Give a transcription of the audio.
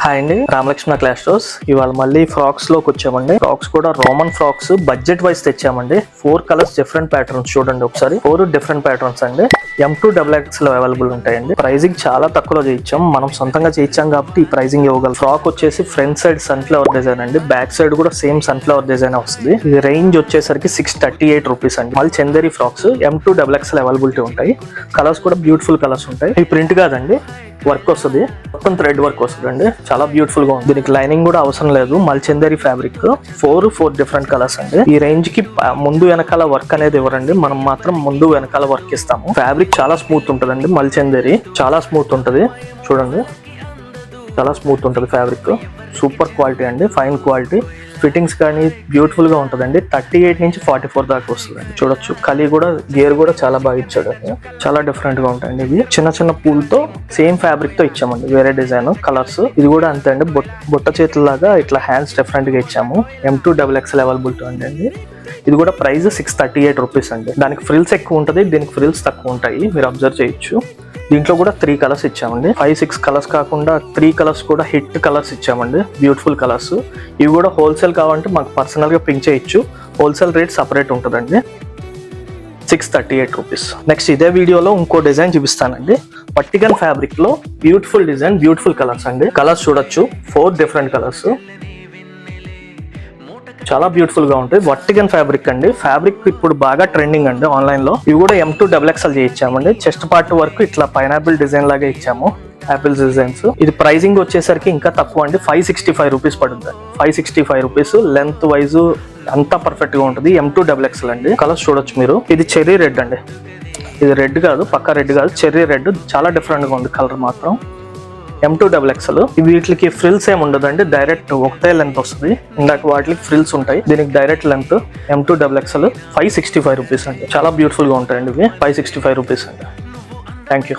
Hi అండి, Ramalakshmana class stores. ఇవాళ మళ్ళీ ఫ్రాక్స్ లోకి వచ్చామండి. ఫ్రాక్స్ కూడా రోమన్ ఫ్రాక్స్ బడ్జెట్ వైజ్ తెచ్చామండి. 4 కలర్స్ డిఫరెంట్ ప్యాటర్న్స్ చూడండి ఒకసారి. 4 డిఫరెంట్ ప్యాటర్న్స్ అండి. M2XX లో అవైలబుల్ ఉంటాయండి. ప్రైజింగ్ చాలా తక్కువలో చేయించాం, మనం సొంతంగా చేయించాం కాబట్టి ఈ ప్రైజింగ్ ఇవ్వగలం. ఫ్రాక్ వచ్చేసి ఫ్రంట్ సైడ్ సన్ఫ్లవర్ డిజైన్ అండి, బ్యాక్ సైడ్ కూడా సేమ్ సన్ఫ్లవర్ డిజైన్ వస్తుంది. ఇది రేంజ్ వచ్చేసరికి 638 రూపీస్ అండి. మళ్ళీ చందేరి ఫ్రాక్స్ M2XX అవైలబిలిటీ ఉంటాయి. కలర్స్ కూడా బ్యూటిఫుల్ కలర్స్ ఉంటాయి. ఈ ప్రింట్ కాదండి, వర్క్ వస్తుంది, మొత్తం థ్రెడ్ వర్క్ వస్తుంది అండి. చాలా బ్యూటిఫుల్ గా ఉంది. దీనికి లైనింగ్ కూడా అవసరం లేదు. మల్చందేరి ఫ్యాబ్రిక్ 4 డిఫరెంట్ కలర్స్ అండి. ఈ రేంజ్ కి ముందు వెనకాల వర్క్ అనేది ఇవ్వరండి, మనం మాత్రం ముందు వెనకాల వర్క్ ఇస్తాము. ఫ్యాబ్రిక్ చాలా స్మూత్ ఉంటుందండి. మల్చందేరి చాలా స్మూత్ ఉంటుంది, చూడండి చాలా స్మూత్ ఉంటుంది ఫ్యాబ్రిక్. సూపర్ క్వాలిటీ అండి, ఫైన్ క్వాలిటీ. ఫిట్టింగ్స్ కానీ బ్యూటిఫుల్ గా ఉంటుందండి. 38 నుంచి 44 దాకా వస్తుందండి. చూడొచ్చు, కలీ కూడా గేర్ కూడా చాలా బాగా ఇచ్చాడు. చాలా డిఫరెంట్ గా ఉంటాయండి. ఇవి చిన్న చిన్న పూలతో సేమ్ ఫ్యాబ్రిక్ తో ఇచ్చామండి, వేరే డిజైన్ కలర్స్. ఇది కూడా అంతే అండి, బుట్ట చేతుల్లాగా ఇట్లా హ్యాండ్స్ డిఫరెంట్ గా ఇచ్చాము. M2XX అవైలబిలిటీ అండి. ఇది కూడా ప్రైస్ 638 రూపీస్ అండి. దానికి ఫ్రిల్స్ ఎక్కువ ఉంటుంది, దీనికి ఫ్రిల్స్ తక్కువ ఉంటాయి, మీరు అబ్జర్వ్ చేయొచ్చు. దీంట్లో కూడా 3 కలర్స్ ఇచ్చామండి. 5-6 కలర్స్ కాకుండా 3 కలర్స్ కూడా హిట్ కలర్స్ ఇచ్చామండి, బ్యూటిఫుల్ కలర్స్. ఇవి కూడా హోల్సేల్ కావాలంటే మాకు పర్సనల్ గా పింక్ చేయొచ్చు. హోల్సేల్ రేట్ సపరేట్ ఉంటుందండి. 638 రూపీస్. నెక్స్ట్ ఇదే వీడియోలో ఇంకో డిజైన్ చూపిస్తానండి. పట్టికన్ ఫ్యాబ్రిక్ లో బ్యూటిఫుల్ డిజైన్, బ్యూటిఫుల్ కలర్స్ అండి. కలర్స్ చూడొచ్చు, 4 డిఫరెంట్ కలర్స్, చాలా బ్యూటిఫుల్ గా ఉంటాయి. వర్టికన్ ఫ్యాబ్రిక్ అండి. ఫ్యాబ్రిక్ ఇప్పుడు బాగా ట్రెండింగ్ అండి ఆన్లైన్ లో. ఇవి కూడా M2XX చేయించామండి. చెస్ట్ పార్ట్ వరకు ఇట్లా పైనాపిల్ డిజైన్ లాగా ఇచ్చాము, యాపిల్ డిజైన్స్. ఇది ప్రైజింగ్ వచ్చేసరికి ఇంకా తక్కువ అండి, 565 రూపీస్ పడుతుంది. 565 రూపీస్. లెంత్ వైజ్ అంతా పర్ఫెక్ట్ గా ఉంటుంది. M2XX అండి. కలర్స్ చూడొచ్చు మీరు. ఇది చెర్రీ రెడ్ అండి, ఇది రెడ్ కాదు, పక్కా రెడ్ కాదు, చెర్రీ రెడ్. చాలా డిఫరెంట్ గా ఉంది కలర్ మాత్రం. M2XX. వీటికి ఫ్రిల్స్ ఏమి ఉండదండి, డైరెక్ట్ ఒకటే లెంత్ వస్తుంది. ఇందాక వాటికి ఫ్రిల్స్ ఉంటాయి, దీనికి డైరెక్ట్ లెంత్. M2XX 565 రూపీస్ అండి. చాలా బ్యూటిఫుల్ గా ఉంటాయండి ఇవి. 565 రూపీస్ అండి. Thank you.